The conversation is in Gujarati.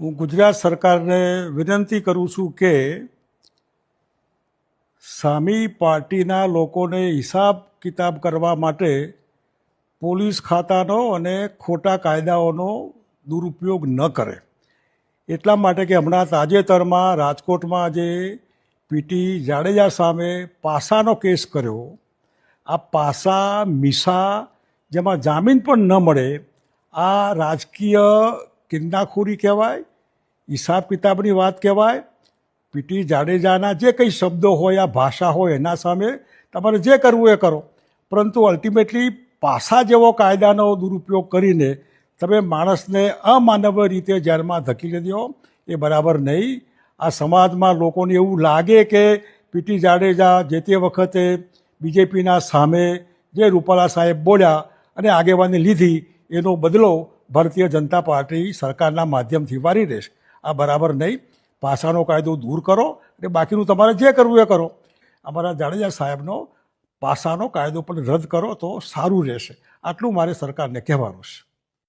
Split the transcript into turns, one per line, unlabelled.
હું ગુજરાત સરકારને વિનંતી કરું છું કે સામી પાર્ટીના લોકોને હિસાબ કિતાબ કરવા માટે પોલીસ ખાતાનો અને ખોટા કાયદાઓનો દુરુપયોગ ન કરે. એટલા માટે કે હમણાં તાજેતરમાં રાજકોટમાં જે પીટી જાડેજા સામે પાસાનો કેસ કર્યો, આ પાસા મીસા જેમાં જામીન પણ ન મળે, આ રાજકીય કિન્નાખોરી કહેવાય, હિસાબ કિતાબની વાત કહેવાય. પીટી જાડેજાના જે કંઈ શબ્દો હોય, આ ભાષા હોય, એના સામે તમારે જે કરવું એ કરો, પરંતુ અલ્ટિમેટલી પાસા જેવો કાયદાનો દુરુપયોગ કરીને તમે માણસને અમાનવીય રીતે જેલમાં ધકેલી દો, એ બરાબર નહીં. આ સમાજમાં લોકોને એવું લાગે કે પીટી જાડેજા જે તે વખતે બીજેપીના સામે જે રૂપાલા સાહેબ બોલ્યા અને આગેવાની લીધી, એનો બદલો ભારતીય જનતા પાર્ટી સરકારના માધ્યમથી વારી રહેશે. આ બરાબર નહીં. પાસાનો કાયદો દૂર કરો અને બાકીનું તમારે જે કરવું એ કરો. અમારા જાડેજા સાહેબનો પાસાનો કાયદો પણ રદ કરો તો સારું રહેશે. આટલું મારે સરકારને કહેવાનું છે.